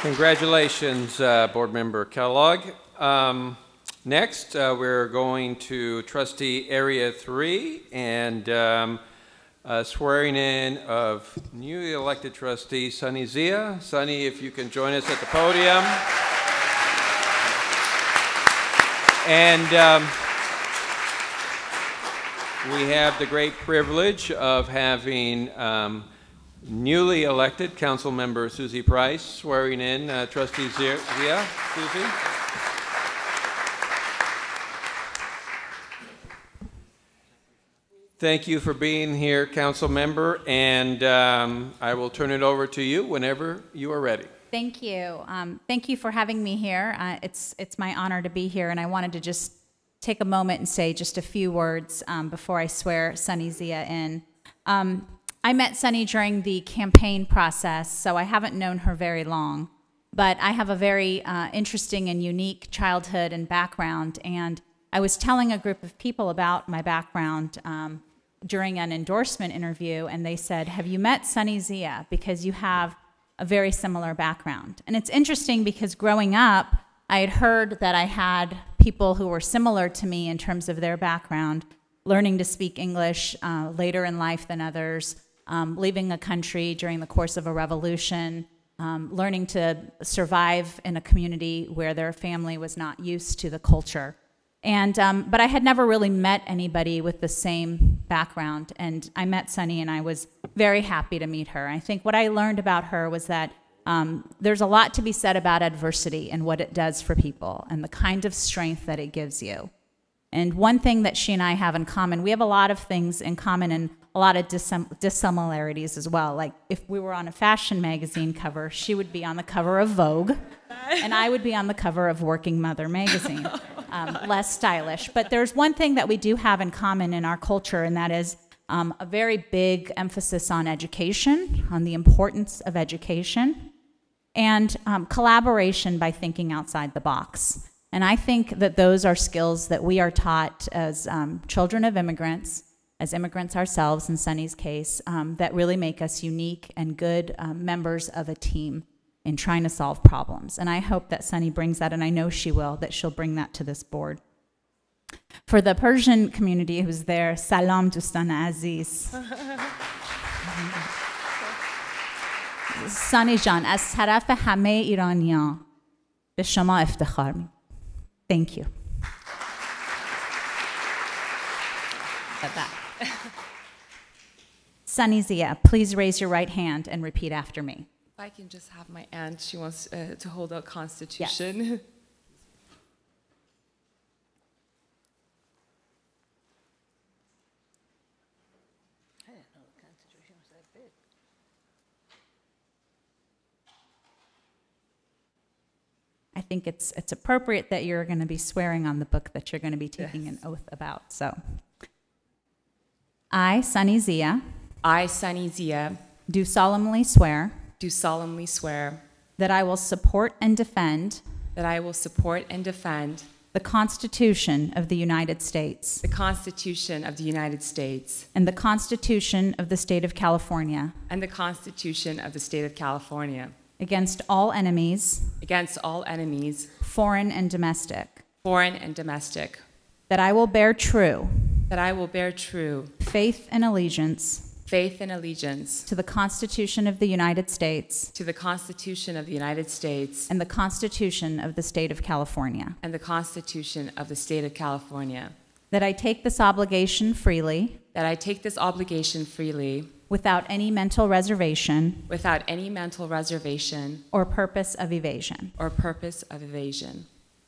Congratulations, Board Member Kellogg. Next, we're going to Trustee Area 3 and swearing in of newly elected trustee Sunny Zia. Sunny, if you can join us at the podium. And we have the great privilege of having newly elected Council Member Susie Price swearing in Trustee Zia. Susie? Thank you for being here, Council Member, and I will turn it over to you whenever you are ready. Thank you. Thank you for having me here. It's my honor to be here, and I wanted to just take a moment and say just a few words before I swear Sunny Zia in. I met Sunny during the campaign process, so I haven't known her very long, but I have a very interesting and unique childhood and background, and I was telling a group of people about my background during an endorsement interview, and they said, "Have you met Sunny Zia? Because you have a very similar background." And it's interesting because growing up, I had heard that I had people who were similar to me in terms of their background, learning to speak English later in life than others, leaving a country during the course of a revolution, learning to survive in a community where their family was not used to the culture. And, but I had never really met anybody with the same background, and I met Sunny and I was very happy to meet her. I think what I learned about her was that there's a lot to be said about adversity and what it does for people and the kind of strength that it gives you. And one thing that she and I have in common, we have a lot of things in common and a lot of dissimilarities as well. Like if we were on a fashion magazine cover, she would be on the cover of Vogue, and I would be on the cover of Working Mother magazine. Less stylish. But there's one thing that we do have in common in our culture, and that is a very big emphasis on education, on the importance of education, and collaboration by thinking outside the box. And I think that those are skills that we are taught as children of immigrants, as immigrants ourselves in Sunny's case, that really make us unique and good members of a team in trying to solve problems. And I hope that Sunny brings that, and I know she will, that she'll bring that to this board. For the Persian community who's there, salam dostan aziz. Sunny Jan, از طرف همه ایرانیان به شما افتخار می‌کنم. Thank you. Sunny Zia, please raise your right hand and repeat after me. If I can just have my aunt, she wants to hold a constitution. Yes. I didn't know the Constitution was that big. I think it's appropriate that you're going to be swearing on the book that you're going to be taking an oath about. So, I, Sunny Zia, do solemnly swear that I will support and defend the Constitution of the United States the Constitution of the United States and the Constitution of the State of California and the Constitution of the State of California against all enemies, foreign and domestic, that I will bear true faith and allegiance to the Constitution of the United States and the Constitution of the State of California, that I take this obligation freely without any mental reservation or purpose of evasion,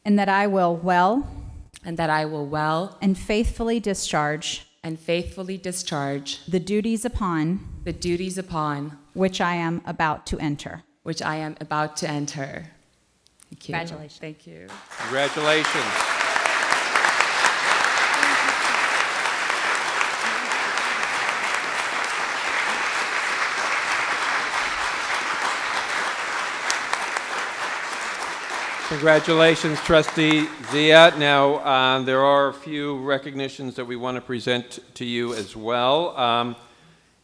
and that I will well and faithfully discharge the duties upon which I am about to enter. Thank you. Congratulations. Thank you. Congratulations. Congratulations, Trustee Zia. Now, there are a few recognitions that we want to present to you as well.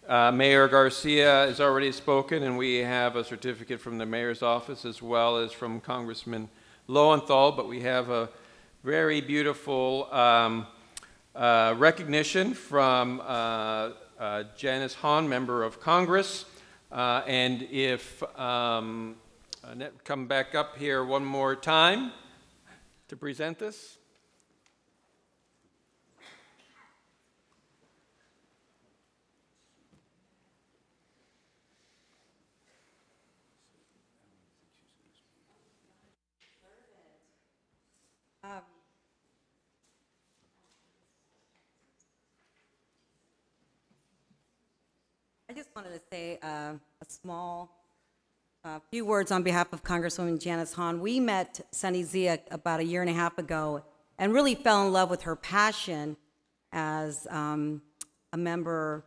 Mayor Garcia has already spoken, and we have a certificate from the mayor's office as well as from Congressman Lowenthal, but we have a very beautiful recognition from Janice Hahn, member of Congress. And if Annette would come back up here one more time to present this. I just wanted to say a few words on behalf of Congresswoman Janice Hahn. We met Sunny Zia about a year and a half ago and really fell in love with her passion as a member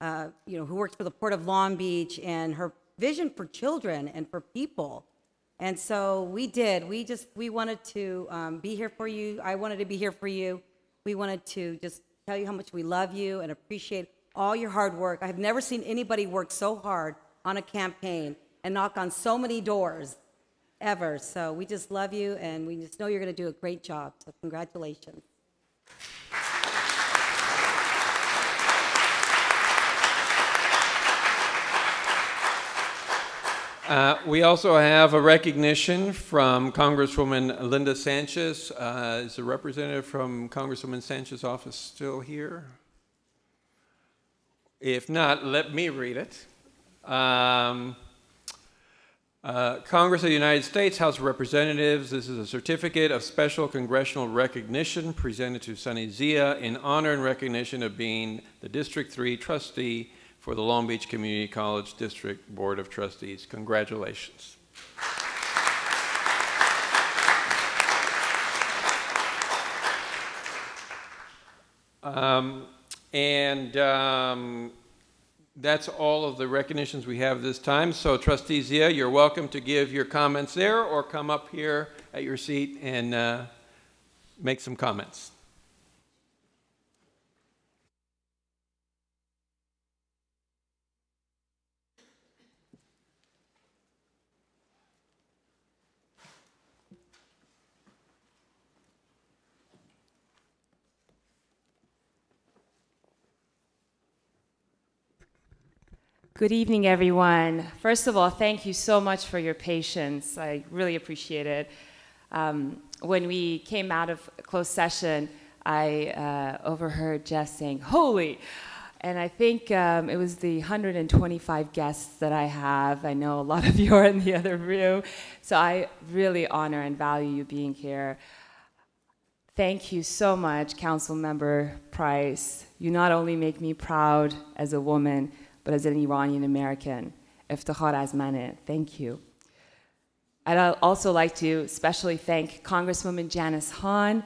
who works for the Port of Long Beach, and her vision for children and for people. And so we did. We wanted to be here for you. I wanted to be here for you. We wanted to just tell you how much we love you and appreciate all your hard work. I have never seen anybody work so hard on a campaign and knock on so many doors ever. So we just love you, and we just know you're going to do a great job. So congratulations. We also have a recognition from Congresswoman Linda Sanchez. Is the representative from Congresswoman Sanchez's office still here? If not, let me read it. Congress of the United States, House of Representatives, this is a certificate of special congressional recognition presented to Sunny Zia in honor and recognition of being the District 3 trustee for the Long Beach Community College District Board of Trustees. Congratulations. That's all of the recognitions we have this time. So Trustee Zia, you're welcome to give your comments there or come up here at your seat and make some comments. Good evening, everyone. First of all, thank you so much for your patience. I really appreciate it. When we came out of closed session, I overheard Jeff saying, "Holy!" And I think it was the 125 guests that I have. I know a lot of you are in the other room, so I really honor and value you being here. Thank you so much, Councilmember Price. You not only make me proud as a woman, but as an Iranian American. Iftikhar az mane. Thank you. I'd also like to especially thank Congresswoman Janice Hahn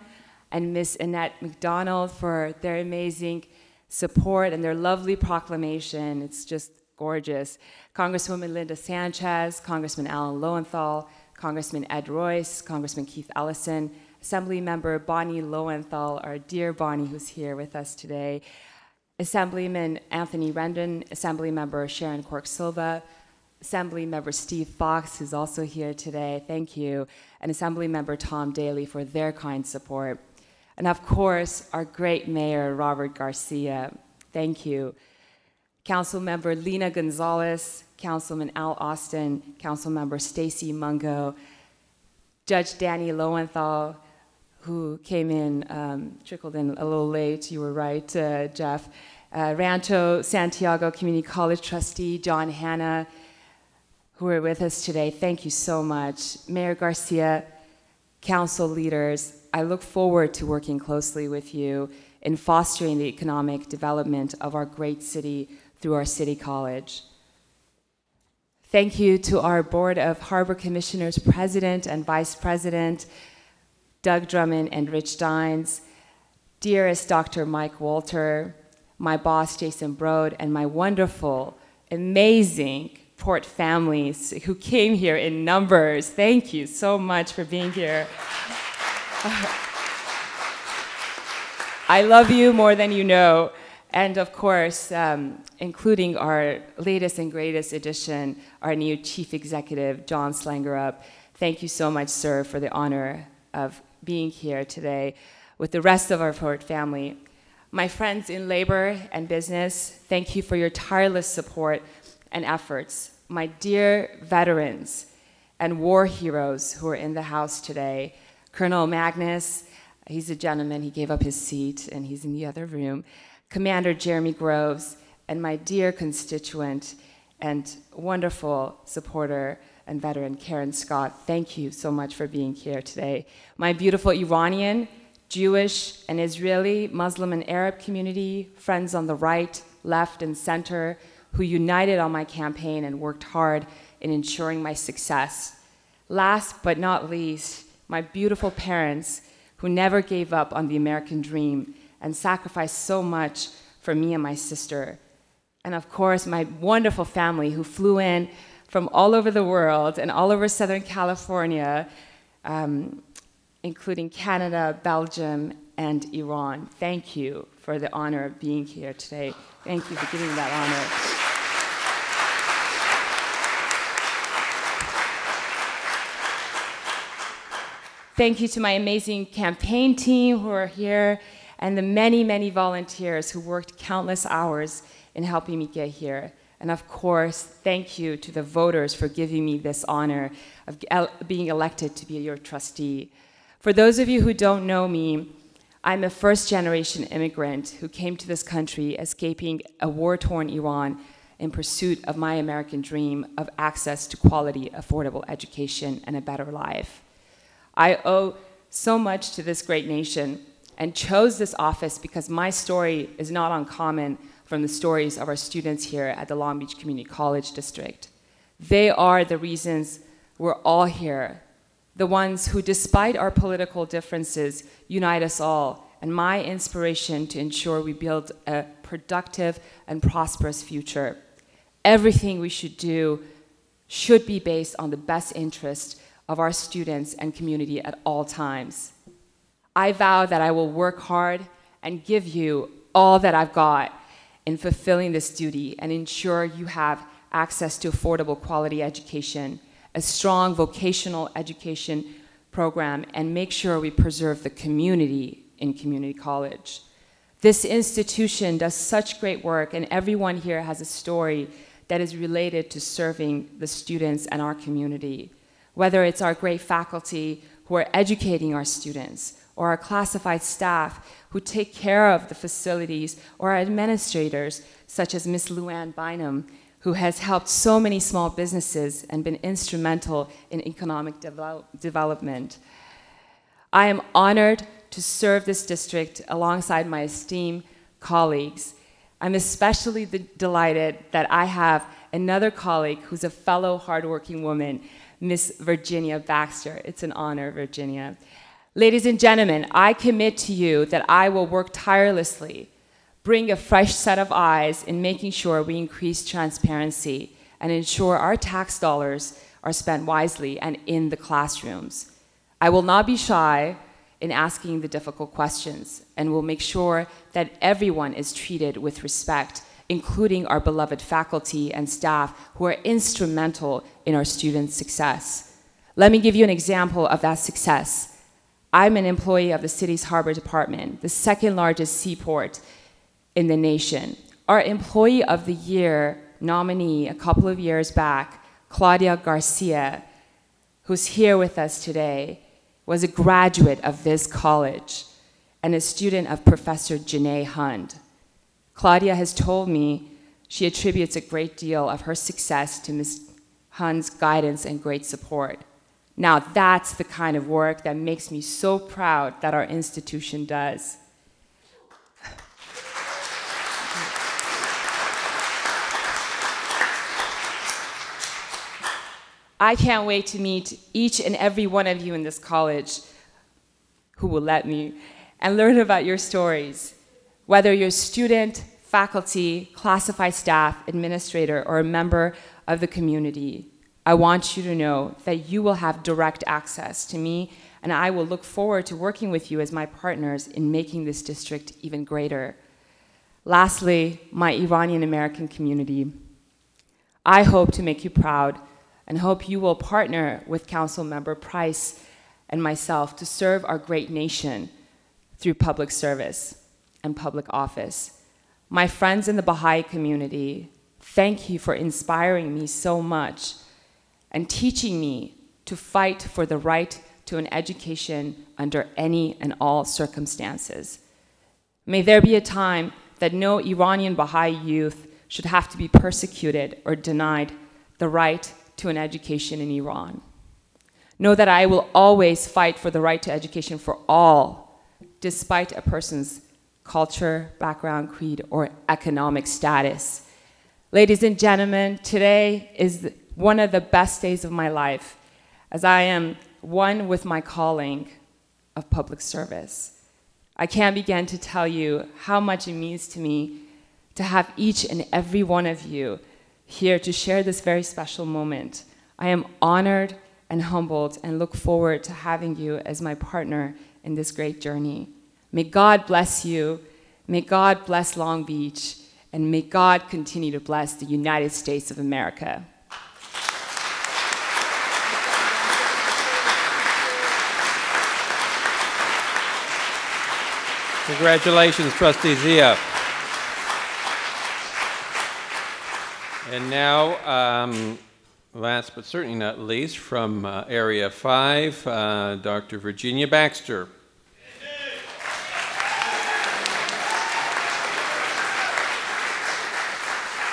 and Ms. Annette McDonald for their amazing support and their lovely proclamation. It's just gorgeous. Congresswoman Linda Sanchez, Congressman Alan Lowenthal, Congressman Ed Royce, Congressman Keith Ellison, Assemblymember Bonnie Lowenthal, our dear Bonnie who's here with us today, Assemblyman Anthony Rendon, Assemblymember Sharon Quirk-Silva, Assemblymember Steve Fox, who's also here today, thank you, and Assemblymember Tom Daly for their kind support. And of course, our great Mayor, Robert Garcia, thank you. Councilmember Lena Gonzalez, Councilman Al Austin, Councilmember Stacy Mungo, Judge Danny Lowenthal, who came in, trickled in a little late, you were right, Jeff. Rancho Santiago Community College trustee John Hanna, who are with us today, thank you so much. Mayor Garcia, council leaders, I look forward to working closely with you in fostering the economic development of our great city through our city college. Thank you to our Board of Harbor Commissioners President and Vice President, Doug Drummond and Rich Dines, dearest Dr. Mike Walter, my boss Jason Brode, and my wonderful, amazing Port families who came here in numbers. Thank you so much for being here. I love you more than you know, And of course, including our latest and greatest addition, our new Chief Executive, John Slangerup. Thank you so much, sir, for the honor of being here today with the rest of our Ford family. My friends in labor and business, thank you for your tireless support and efforts. My dear veterans and war heroes who are in the house today, Colonel Magnus, he's a gentleman, he gave up his seat and he's in the other room, Commander Jeremy Groves, and my dear constituent and wonderful supporter and veteran Karen Scott, thank you so much for being here today. My beautiful Iranian, Jewish, and Israeli, Muslim and Arab community, friends on the right, left, and center, who united on my campaign and worked hard in ensuring my success. Last but not least, my beautiful parents who never gave up on the American dream and sacrificed so much for me and my sister. And of course, my wonderful family who flew in from all over the world and all over Southern California, including Canada, Belgium, and Iran. Thank you for the honor of being here today. Thank you for giving me that honor. Thank you to my amazing campaign team who are here, and the many, many volunteers who worked countless hours in helping me get here. And of course, thank you to the voters for giving me this honor of being elected to be your trustee. For those of you who don't know me, I'm a first-generation immigrant who came to this country escaping a war-torn Iran in pursuit of my American dream of access to quality, affordable education and a better life. I owe so much to this great nation and chose this office because my story is not uncommon from the stories of our students here at the Long Beach Community College District. They are the reasons we're all here, the ones who, despite our political differences, unite us all, and my inspiration to ensure we build a productive and prosperous future. Everything we should do should be based on the best interest of our students and community at all times. I vow that I will work hard and give you all that I've got in fulfilling this duty and ensure you have access to affordable quality education, a strong vocational education program, and make sure we preserve the community in community college. This institution does such great work, and everyone here has a story that is related to serving the students and our community. Whether it's our great faculty who are educating our students, or our classified staff who take care of the facilities, or our administrators, such as Ms. Luann Bynum, who has helped so many small businesses and been instrumental in economic development. I am honored to serve this district alongside my esteemed colleagues. I'm especially delighted that I have another colleague who's a fellow hardworking woman, Miss Virginia Baxter. It's an honor, Virginia. Ladies and gentlemen, I commit to you that I will work tirelessly, bring a fresh set of eyes in making sure we increase transparency and ensure our tax dollars are spent wisely and in the classrooms. I will not be shy in asking the difficult questions and will make sure that everyone is treated with respect, including our beloved faculty and staff who are instrumental in our students' success. Let me give you an example of that success. I'm an employee of the city's harbor department, the second largest seaport in the nation. Our Employee of the Year nominee a couple of years back, Claudia Garcia, who's here with us today, was a graduate of this college and a student of Professor Janae Hund. Claudia has told me she attributes a great deal of her success to Ms. Hund's guidance and great support. Now that's the kind of work that makes me so proud that our institution does. I can't wait to meet each and every one of you in this college who will let me and learn about your stories. Whether you're a student, faculty, classified staff, administrator, or a member of the community, I want you to know that you will have direct access to me, and I will look forward to working with you as my partners in making this district even greater. Lastly, my Iranian American community, I hope to make you proud and hope you will partner with Council Member Price and myself to serve our great nation through public service and public office. My friends in the Baha'i community, thank you for inspiring me so much and teaching me to fight for the right to an education under any and all circumstances. May there be a time that no Iranian Baha'i youth should have to be persecuted or denied the right to an education in Iran. Know that I will always fight for the right to education for all, despite a person's culture, background, creed, or economic status. Ladies and gentlemen, today is one of the best days of my life, as I am one with my calling of public service. I can't begin to tell you how much it means to me to have each and every one of you here to share this very special moment. I am honored and humbled and look forward to having you as my partner in this great journey. May God bless you, may God bless Long Beach, and may God continue to bless the United States of America. Congratulations, Trustee Zia. And now, last but certainly not least, from Area 5, Dr. Virginia Baxter.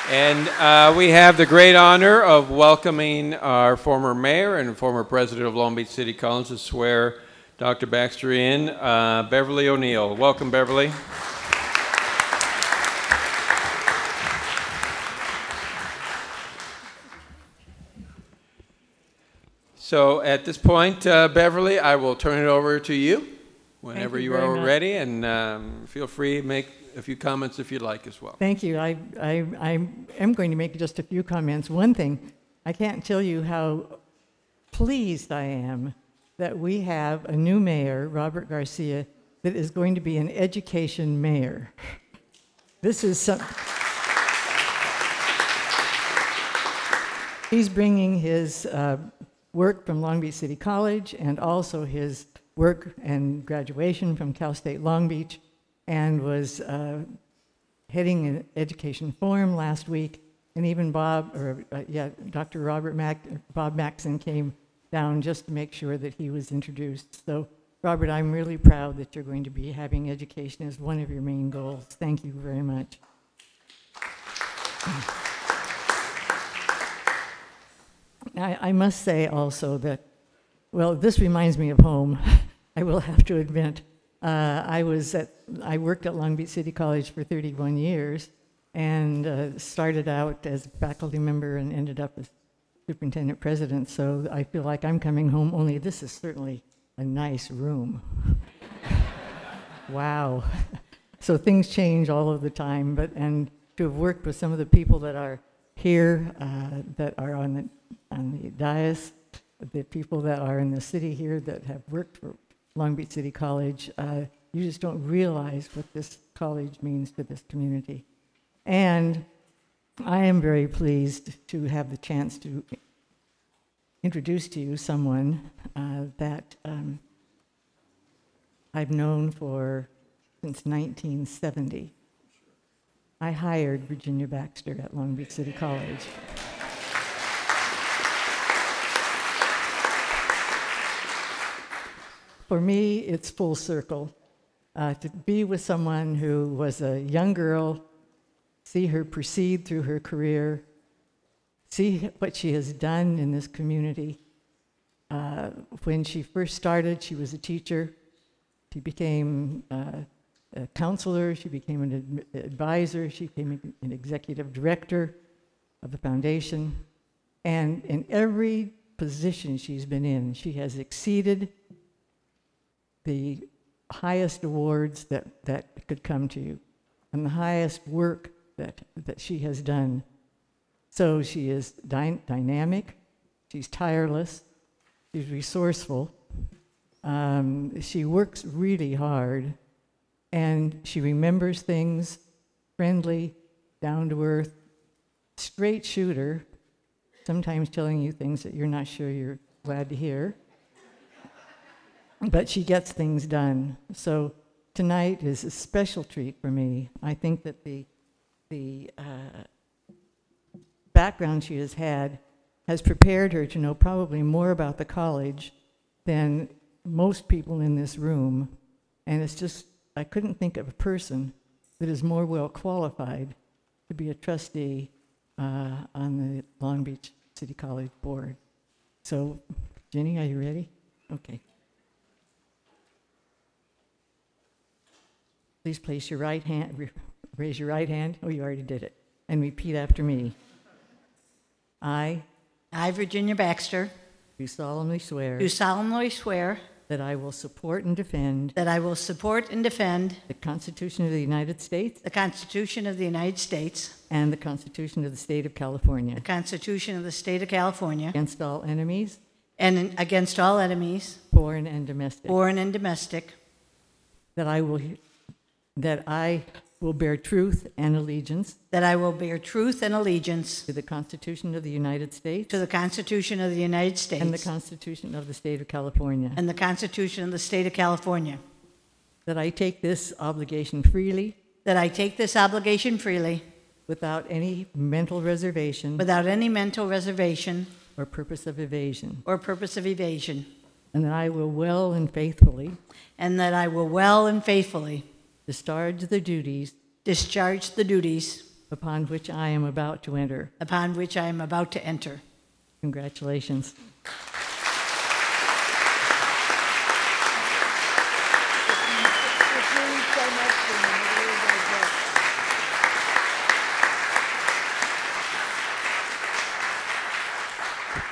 And we have the great honor of welcoming our former mayor and former president of Long Beach City College to swear Dr. Baxter in, Beverly O'Neill. Welcome, Beverly. So at this point, Beverly, I will turn it over to you whenever you are ready, and feel free to make a few comments if you'd like as well. Thank you. I am going to make just a few comments. One thing, I can't tell you how pleased I am that we have a new mayor, Robert Garcia, that is going to be an education mayor. This is some... He's bringing his work from Long Beach City College and also his work and graduation from Cal State Long Beach, and was heading an education forum last week, and even Dr. Bob Maxson came down just to make sure that he was introduced. So, Robert, I'm really proud that you're going to be having education as one of your main goals. Thank you very much. I must say also that, well, this reminds me of home. I will have to admit, I worked at Long Beach City College for 31 years and started out as a faculty member and ended up as superintendent president, so I feel like I'm coming home, only this is certainly a nice room. Wow. So things change all of the time, and to have worked with some of the people that are here, that are on the dais, the people that are in the city here that have worked for Long Beach City College, you just don't realize what this college means to this community. And I am very pleased to have the chance to introduce to you someone that I've known since 1970. I hired Virginia Baxter at Long Beach City College. For me, it's full circle. To be with someone who was a young girl, see her proceed through her career, see what she has done in this community. When she first started, she was a teacher. She became a counselor. She became an advisor. She became an executive director of the foundation. And in every position she's been in, she has exceeded the highest awards that could come to you and the highest work that she has done. So she is dynamic, she's tireless, she's resourceful, she works really hard, and she remembers things friendly, down-to-earth, straight shooter, sometimes telling you things that you're not sure you're glad to hear. But she gets things done. So tonight is a special treat for me. I think that the background she has had has prepared her to know probably more about the college than most people in this room. And it's just, I couldn't think of a person that is more well qualified to be a trustee on the Long Beach City College Board. So, Jenny, are you ready? Okay. Please place your right hand, raise your right hand. Oh, you already did it. And repeat after me. I Virginia Baxter, do solemnly swear do solemnly swear that I will support and defend that I will support and defend the Constitution of the United States the Constitution of the United States, and the Constitution of the State of California the Constitution of the State of California, against all enemies, and against all enemies, foreign and domestic, foreign and domestic, that I will bear truth and allegiance that I will bear truth and allegiance to the Constitution of the United States to the Constitution of the United States and the Constitution of the State of California, and the Constitution of the State of California, that I take this obligation freely that I take this obligation freely without any mental reservation without any mental reservation or purpose of evasion, or purpose of evasion, and that I will well and faithfully and that I will well and faithfully discharge the duties discharge the duties upon which I am about to enter. upon which I am about to enter. Congratulations.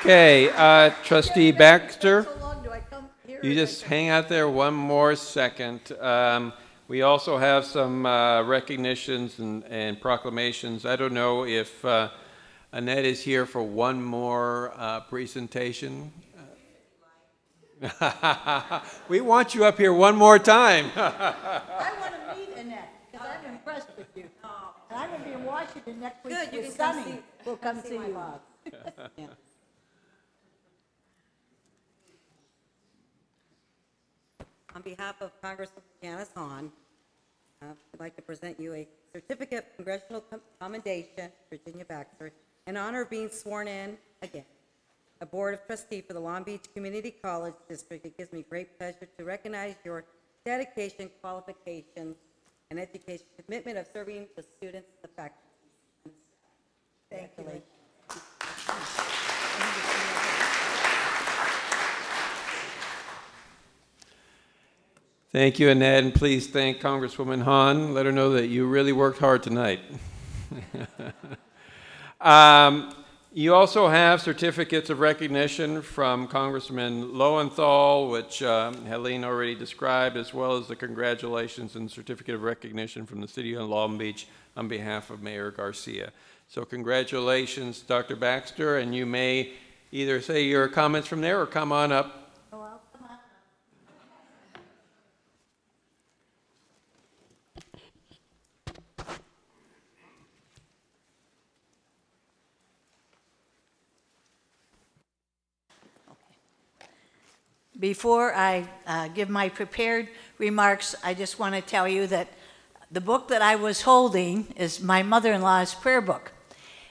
Okay, Trustee Baxter, you just hang out there one more second. We also have some recognitions and proclamations. I don't know if Annette is here for one more presentation. We want you up here one more time. I want to meet Annette, because I'm impressed with you. And I'm going to be in Washington next week Good, you with can come Sunny. see- We'll come see my you. boss. Yeah. On behalf of Congresswoman Janice Hahn, I'd like to present you a certificate of congressional commendation, Virginia Baxter, in honor of being sworn in again, a board of trustee for the Long Beach Community College District. It gives me great pleasure to recognize your dedication, qualifications, and education commitment of serving the students, the faculty. Thank you. Thank you, Annette, and please thank Congresswoman Hahn. Let her know that you really worked hard tonight. You also have certificates of recognition from Congressman Lowenthal, which Helene already described, as well as the congratulations and certificate of recognition from the City of Long Beach on behalf of Mayor Garcia. So congratulations, Dr. Baxter, and you may either say your comments from there or come on up. Before I give my prepared remarks, I just want to tell you that the book that I was holding is my mother-in-law's prayer book,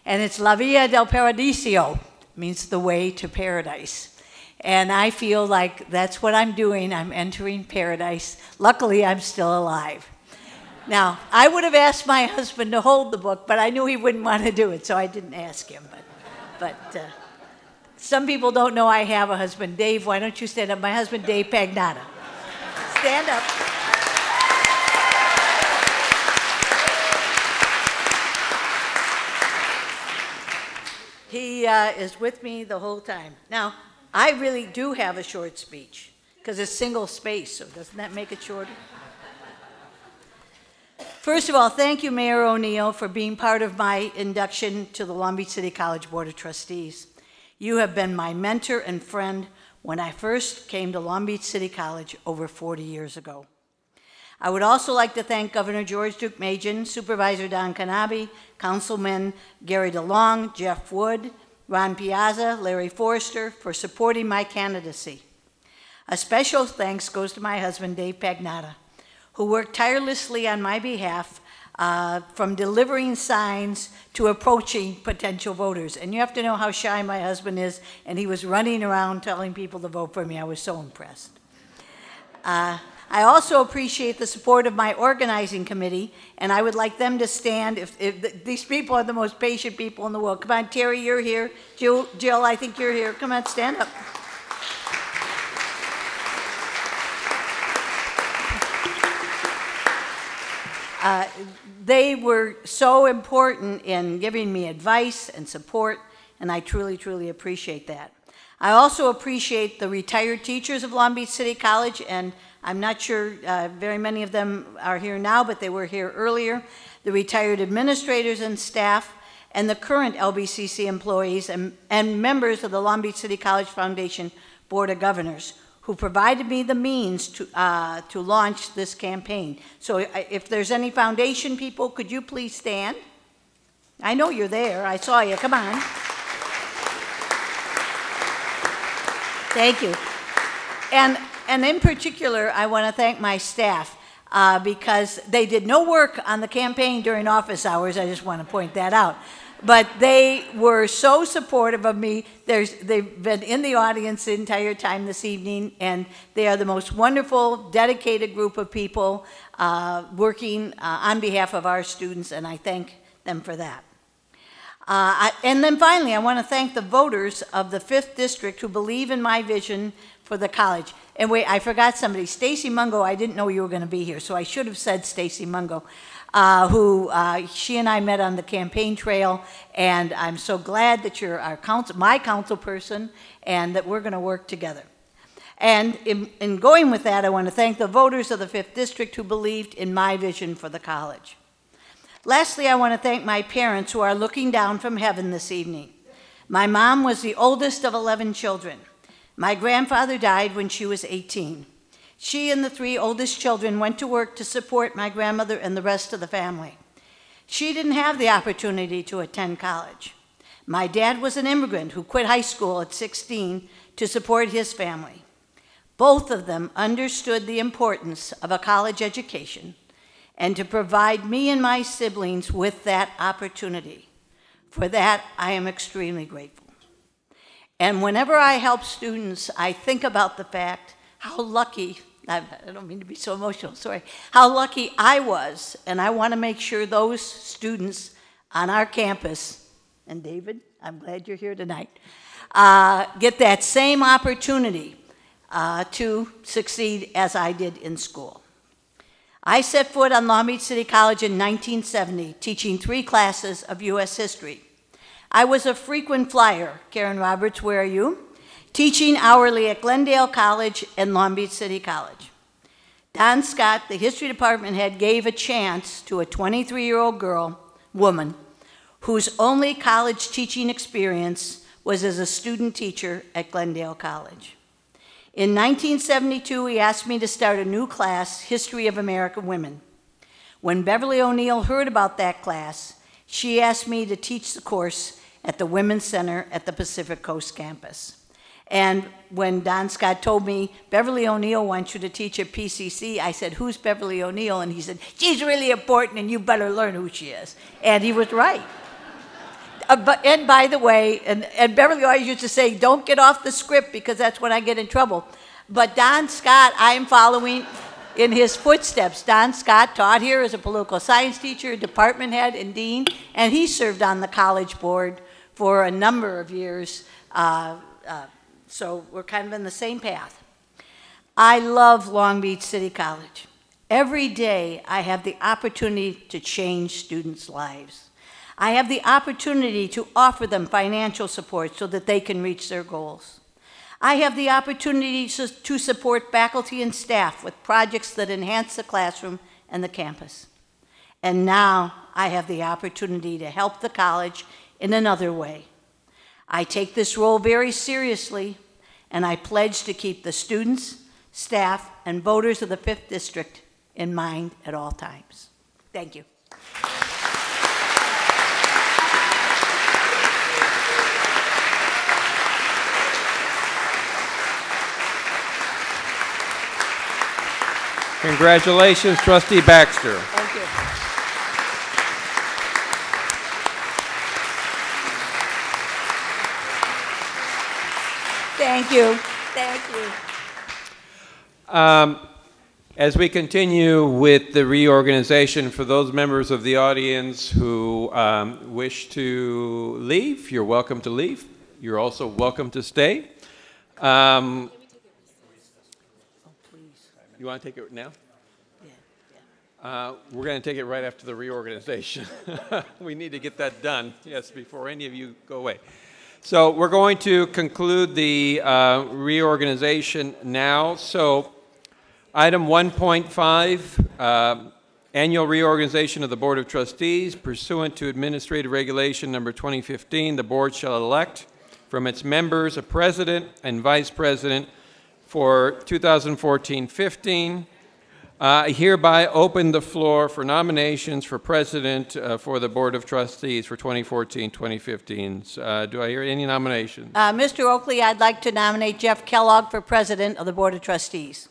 and it's La Via del Paradiso, means the way to paradise. And I feel like that's what I'm doing. I'm entering paradise. Luckily, I'm still alive. Now, I would have asked my husband to hold the book, but I knew he wouldn't want to do it, so I didn't ask him. But some people don't know I have a husband. Dave, why don't you stand up? My husband, Dave Pagnotta. Stand up. He is with me the whole time. Now, I really do have a short speech because it's single space, so doesn't that make it shorter? First of all, thank you, Mayor O'Neill, for being part of my induction to the Long Beach City College Board of Trustees. You have been my mentor and friend when I first came to Long Beach City College over 40 years ago. I would also like to thank Governor George Deukmejian, Supervisor Don Knabe, Councilman Gary DeLong, Jeff Wood, Ron Piazza, Larry Forrester for supporting my candidacy. A special thanks goes to my husband, Dave Pagnotta, who worked tirelessly on my behalf from delivering signs to approaching potential voters. And you have to know how shy my husband is, and he was running around telling people to vote for me. I was so impressed. I also appreciate the support of my organizing committee, and I would like them to stand. If these people are the most patient people in the world. Come on, Terry, you're here. Jill, I think you're here. Come on, stand up. They were so important in giving me advice and support, and I truly, truly appreciate that. I also appreciate the retired teachers of Long Beach City College, and I'm not sure very many of them are here now, but they were here earlier. The retired administrators and staff, and the current LBCC employees and members of the Long Beach City College Foundation Board of Governors, who provided me the means to launch this campaign. So if there's any foundation people, could you please stand? I know you're there. I saw you. Come on. Thank you. And in particular, I want to thank my staff because they did no work on the campaign during office hours. I just want to point that out. But they were so supportive of me. They've been in the audience the entire time this evening, and they are the most wonderful, dedicated group of people working on behalf of our students, and I thank them for that. And then finally, I want to thank the voters of the 5th District who believe in my vision for the college. And wait, I forgot somebody. Stacy Mungo, I didn't know you were going to be here, so I should have said Stacy Mungo, she and I met on the campaign trail, and I'm so glad that you're my council person and that we're going to work together. And in going with that, I want to thank the voters of the 5th District who believed in my vision for the college. Lastly, I want to thank my parents who are looking down from heaven this evening. My mom was the oldest of 11 children. My grandfather died when she was 18. She and the 3 oldest children went to work to support my grandmother and the rest of the family. She didn't have the opportunity to attend college. My dad was an immigrant who quit high school at 16 to support his family. Both of them understood the importance of a college education and to provide me and my siblings with that opportunity. For that, I am extremely grateful. And whenever I help students, I think about the fact how lucky, I don't mean to be so emotional, sorry, how lucky I was, and I want to make sure those students on our campus, and David, I'm glad you're here tonight, get that same opportunity to succeed as I did in school. I set foot on Long Beach City College in 1970, teaching 3 classes of U.S. history. I was a frequent flyer, Karen Roberts, where are you? Teaching hourly at Glendale College and Long Beach City College. Don Scott, the history department head, gave a chance to a 23-year-old woman, whose only college teaching experience was as a student teacher at Glendale College. In 1972, he asked me to start a new class, History of American Women. When Beverly O'Neill heard about that class, she asked me to teach the course at the Women's Center at the Pacific Coast campus. And when Don Scott told me, Beverly O'Neill wants you to teach at PCC, I said, who's Beverly O'Neill? And he said, she's really important and you better learn who she is. And he was right. And by the way, and Beverly always used to say, don't get off the script because that's when I get in trouble. But Don Scott, I am following in his footsteps. Don Scott taught here as a political science teacher, department head, and dean, and he served on the college board for a number of years. So we're kind of in the same path. I love Long Beach City College. Every day I have the opportunity to change students' lives. I have the opportunity to offer them financial support so that they can reach their goals. I have the opportunity to support faculty and staff with projects that enhance the classroom and the campus. And now I have the opportunity to help the college in another way. I take this role very seriously, and I pledge to keep the students, staff, and voters of the 5th District in mind at all times. Thank you. Congratulations, Trustee Baxter. Thank you. Thank you. Thank you. As we continue with the reorganization, for those members of the audience who wish to leave, you're welcome to leave. You're also welcome to stay. You want to take it now? We're going to take it right after the reorganization. We need to get that done, yes, before any of you go away. So we're going to conclude the reorganization now. So item 1.5, annual reorganization of the Board of Trustees. Pursuant to Administrative Regulation number 2015, the board shall elect from its members a president and vice president for 2014-15. I hereby open the floor for nominations for president for the Board of Trustees for 2014-2015. Do I hear any nominations? Mr. Oakley, I'd like to nominate Jeff Kellogg for president of the Board of Trustees.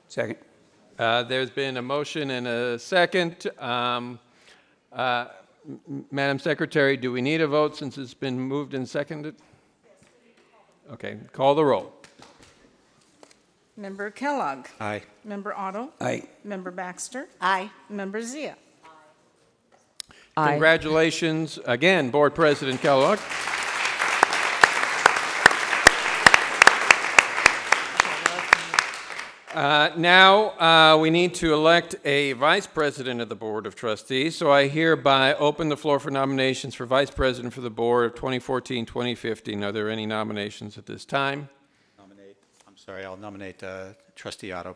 Second. There's been a motion and a second. Madam Secretary, do we need a vote since it's been moved and seconded? Okay, call the roll. Member Kellogg. Aye. Member Otto. Aye. Member Baxter. Aye. Member Zia. Aye. Congratulations again, Board President Kellogg. Now we need to elect a vice president of the Board of Trustees, so I hereby open the floor for nominations for vice president for the board of 2014-2015. Are there any nominations at this time? I'll nominate Trustee Otto.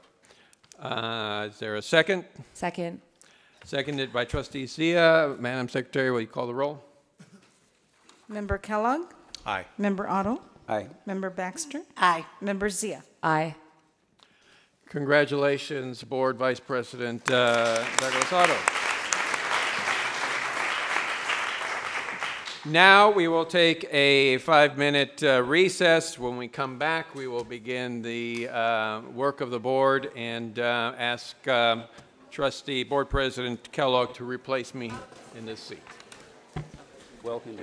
Is there a second? Second. Seconded by Trustee Zia. Madam Secretary, will you call the roll? Member Kellogg. Aye. Member Otto. Aye. Member Baxter. Aye. Member Zia. Aye. Congratulations, Board Vice President Douglas Otto. Now we will take a 5-minute recess. When we come back, we will begin the work of the board and ask Trustee Board President Kellogg to replace me in this seat. Welcome.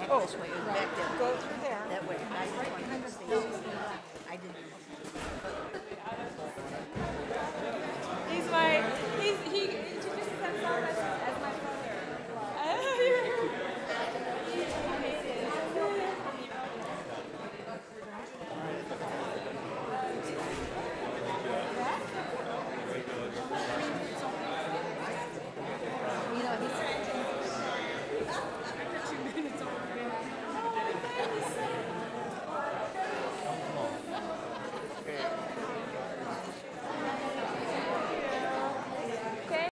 Go through there. That way. I didn't. He introduced himself as